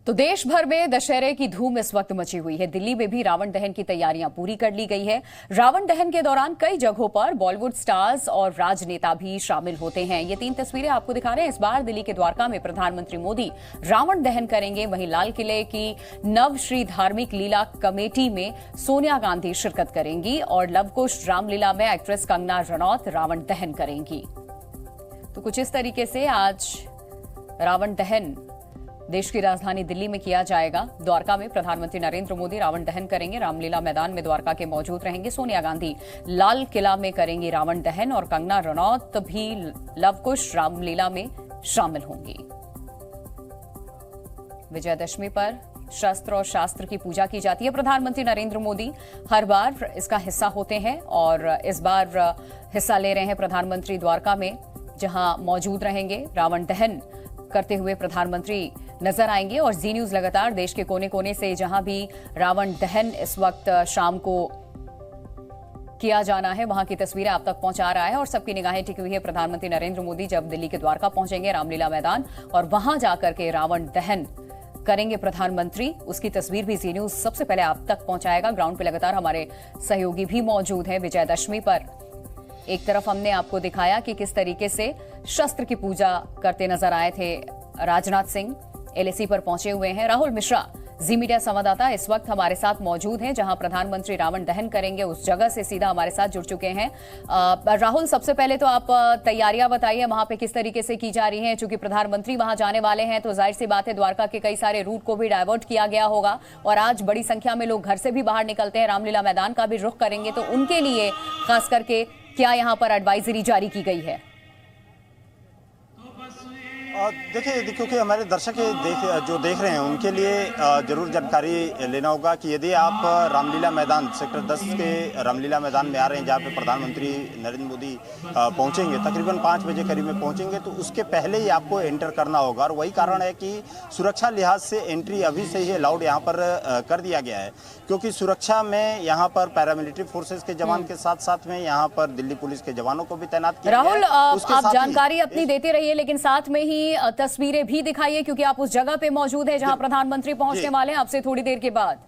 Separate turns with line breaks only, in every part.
तो देश भर में दशहरे की धूम इस वक्त मची हुई है। दिल्ली में भी रावण दहन की तैयारियां पूरी कर ली गई है। रावण दहन के दौरान कई जगहों पर बॉलीवुड स्टार्स और राजनेता भी शामिल होते हैं। ये 3 तस्वीरें आपको दिखा रहे हैं। इस बार दिल्ली के द्वारका में प्रधानमंत्री मोदी रावण दहन करेंगे। वहीं लाल किले की नवश्री धार्मिक लीला कमेटी में सोनिया गांधी शिरकत करेंगी और लवकुश रामलीला में एक्ट्रेस कंगना रनौत रावण दहन करेंगी। तो कुछ इस तरीके से आज रावण दहन देश की राजधानी दिल्ली में किया जाएगा। द्वारका में प्रधानमंत्री नरेंद्र मोदी रावण दहन करेंगे। रामलीला मैदान में द्वारका के मौजूद रहेंगे। सोनिया गांधी लाल किला में करेंगी रावण दहन और कंगना रनौत भी लवकुश रामलीला में शामिल होंगी। विजयदशमी पर शस्त्र और शास्त्र की पूजा की जाती है। प्रधानमंत्री नरेंद्र मोदी हर बार इसका हिस्सा होते हैं और इस बार हिस्सा ले रहे हैं प्रधानमंत्री द्वारका में, जहां मौजूद रहेंगे। रावण दहन करते हुए प्रधानमंत्री नजर आएंगे और जी न्यूज लगातार देश के कोने कोने से जहां भी रावण दहन इस वक्त शाम को किया जाना है वहां की तस्वीरें आप तक पहुंचा रहा है और सबकी निगाहें टिकी हुई है प्रधानमंत्री नरेंद्र मोदी जब दिल्ली के द्वारका पहुंचेंगे रामलीला मैदान और वहां जाकर के रावण दहन करेंगे प्रधानमंत्री। उसकी तस्वीर भी जी न्यूज सबसे पहले आप तक पहुंचाएगा। ग्राउंड पे लगातार हमारे सहयोगी भी मौजूद हैं। विजयदशमी पर एक तरफ हमने आपको दिखाया कि किस तरीके से शस्त्र की पूजा करते नजर आए थे राजनाथ सिंह, एलएसी पर पहुंचे हुए हैं। राहुल मिश्रा जी मीडिया संवाददाता इस वक्त हमारे साथ मौजूद हैं, जहां प्रधानमंत्री रावण दहन करेंगे उस जगह से सीधा हमारे साथ जुड़ चुके हैं। राहुल, सबसे पहले तो आप तैयारियां बताइए वहां पे किस तरीके से की जा रही हैं। चूंकि प्रधानमंत्री वहां जाने वाले हैं तो जाहिर सी बात है द्वारका के कई सारे रूट को भी डायवर्ट किया गया होगा और आज बड़ी संख्या में लोग घर से भी बाहर निकलते हैं, रामलीला मैदान का भी रुख करेंगे, तो उनके लिए खास करके क्या यहां पर एडवाइजरी जारी की गई है?
देखिए, क्योंकि हमारे दर्शक जो देख रहे हैं उनके लिए जरूर जानकारी लेना होगा कि यदि आप रामलीला मैदान सेक्टर 10 के रामलीला मैदान में आ रहे हैं जहां पे प्रधानमंत्री नरेंद्र मोदी पहुंचेंगे, तकरीबन 5 बजे करीब में पहुंचेंगे, तो उसके पहले ही आपको एंटर करना होगा और वही कारण है कि सुरक्षा लिहाज से एंट्री अभी से ही अलाउड यहाँ पर कर दिया गया है, क्योंकि सुरक्षा में यहाँ पर पैरामिलिट्री फोर्सेज के जवान के साथ साथ में यहाँ पर दिल्ली पुलिस के जवानों को भी तैनात किया
राहुल, आप जानकारी अपनी देते रहिए लेकिन साथ में ही तस्वीरें भी दिखाइए क्योंकि आप उस जगह पे मौजूद हैं जहां प्रधानमंत्री पहुंचने वाले हैं आपसे थोड़ी देर के बाद।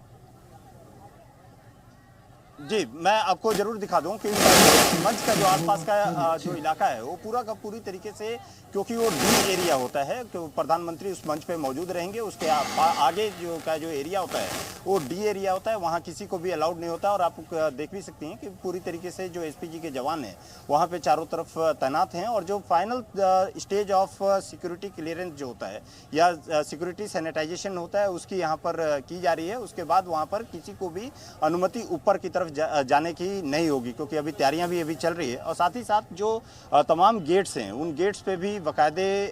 जी, मैं आपको जरूर दिखा दूं कि मंच का जो आसपास का जो इलाका है वो पूरा का पूरी तरीके से, क्योंकि वो डी एरिया होता है, कि प्रधानमंत्री उस मंच पे मौजूद रहेंगे, उसके आगे जो एरिया होता है वो डी एरिया होता है, वहाँ किसी को भी अलाउड नहीं होता। और आप देख भी सकती हैं कि पूरी तरीके से जो एसपीजी के जवान हैं वहाँ पे चारों तरफ तैनात हैं और जो final stage of security clearance जो होता है या सिक्योरिटी सैनिटाइजेशन होता है उसकी यहाँ पर की जा रही है। उसके बाद वहाँ पर किसी को भी अनुमति ऊपर की तरफ जाने की नहीं होगी, क्योंकि अभी तैयारियां भी अभी चल रही है। और साथ ही साथ जो तमाम गेट्स हैं उन गेट्स पे भी बाकायदे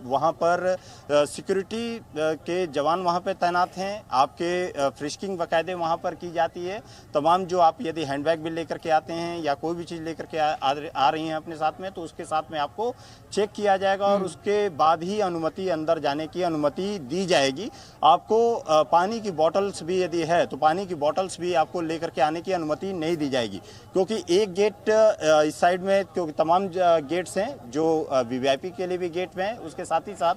वहां पर सिक्योरिटी के जवान वहां पे तैनात हैं। आपके फ्रिस्किंग बाकायदे वहां पर की जाती है। तमाम जो आप यदि हैंडबैग भी लेकर के आते हैं या कोई भी चीज़ लेकर के आ रही हैं अपने साथ में, तो उसके साथ में आपको चेक किया जाएगा और उसके बाद ही अनुमति, अंदर जाने की अनुमति दी जाएगी। आपको पानी की बॉटल्स भी यदि है तो पानी की बॉटल्स भी आपको लेकर के आने की अनुमति नहीं दी जाएगी, क्योंकि एक गेट इस साइड में, क्योंकि तमाम गेट्स हैं जो वीवीआईपी के लिए भी गेट में है, उसके साथ ही साथ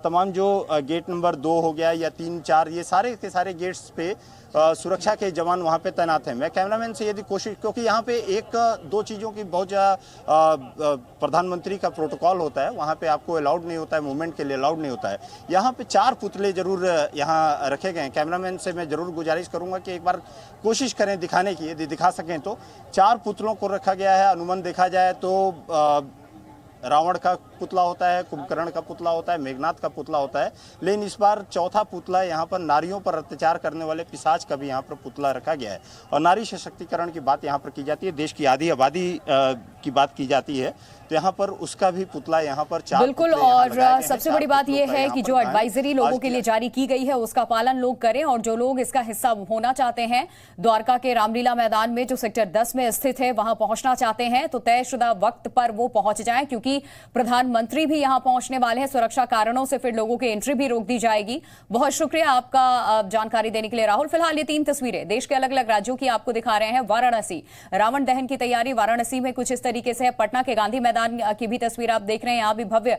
तमाम जो गेट नंबर 2 हो गया या 3, 4, ये सारे के सारे गेट्स पे सुरक्षा के जवान वहाँ पे तैनात हैं। मैं कैमरामैन से यदि कोशिश, क्योंकि यहाँ पे 1-2 चीज़ों की बहुत ज़्यादा प्रधानमंत्री का प्रोटोकॉल होता है, वहाँ पे आपको अलाउड नहीं होता है, मूवमेंट के लिए अलाउड नहीं होता है। यहाँ पे 4 पुतले जरूर यहाँ रखे गए हैं। कैमरामैन से मैं जरूर गुजारिश करूँगा कि एक बार कोशिश करें दिखाने की, यदि दिखा सकें तो। 4 पुतलों को रखा गया है। अनुमान देखा जाए तो रावण का पुतला होता है, कुंभकर्ण का पुतला होता है, मेघनाथ का पुतला होता है, लेकिन इस बार चौथा पुतला यहाँ पर नारियों पर अत्याचार करने वाले पिशाच का भी यहाँ पर पुतला रखा गया है। और नारी सशक्तिकरण की बात यहाँ पर की जाती है, देश की आधी आबादी की बात की जाती है, तो यहाँ पर उसका भी पुतला यहाँ पर 4
बिल्कुल। और सबसे बड़ी बात यह है कि जो एडवाइजरी लोगों के लिए जारी की गई है उसका पालन लोग करें और जो लोग इसका हिस्सा होना चाहते हैं, द्वारका के रामलीला मैदान में जो सेक्टर 10 में स्थित है वहां पहुंचना चाहते हैं, तो तयशुदा वक्त पर वो पहुंच जाएं, क्योंकि प्रधानमंत्री भी यहां पहुंचने वाले हैं। सुरक्षा कारणों से फिर लोगों की एंट्री भी रोक दी जाएगी। बहुत शुक्रिया आपका जानकारी देने के लिए राहुल। फिलहाल ये 3 तस्वीरें देश के अलग अलग राज्यों की आपको दिखा रहे हैं। वाराणसी, रावण दहन की तैयारी वाराणसी में कुछ इस तरीके से है। पटना के गांधी मैदान की भी तस्वीर आप देख रहे हैं, यहाँ भी भव्य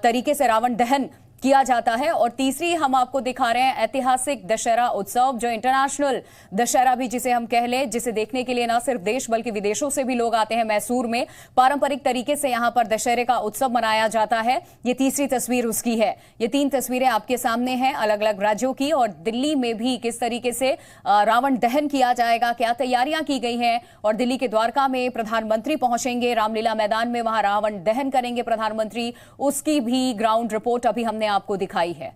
तरीके से रावण दहन किया जाता है। और तीसरी हम आपको दिखा रहे हैं ऐतिहासिक दशहरा उत्सव, जो इंटरनेशनल दशहरा भी जिसे हम कह ले, जिसे देखने के लिए न सिर्फ देश बल्कि विदेशों से भी लोग आते हैं। मैसूर में पारंपरिक तरीके से यहां पर दशहरे का उत्सव मनाया जाता है। ये तीसरी तस्वीर उसकी है। ये 3 तस्वीरें आपके सामने हैं अलग अलग राज्यों की। और दिल्ली में भी किस तरीके से रावण दहन किया जाएगा, क्या तैयारियां की गई हैं। और दिल्ली के द्वारका में प्रधानमंत्री पहुंचेंगे, रामलीला मैदान में वहां रावण दहन करेंगे प्रधानमंत्री, उसकी भी ग्राउंड रिपोर्ट अभी हमने आपको दिखाई है।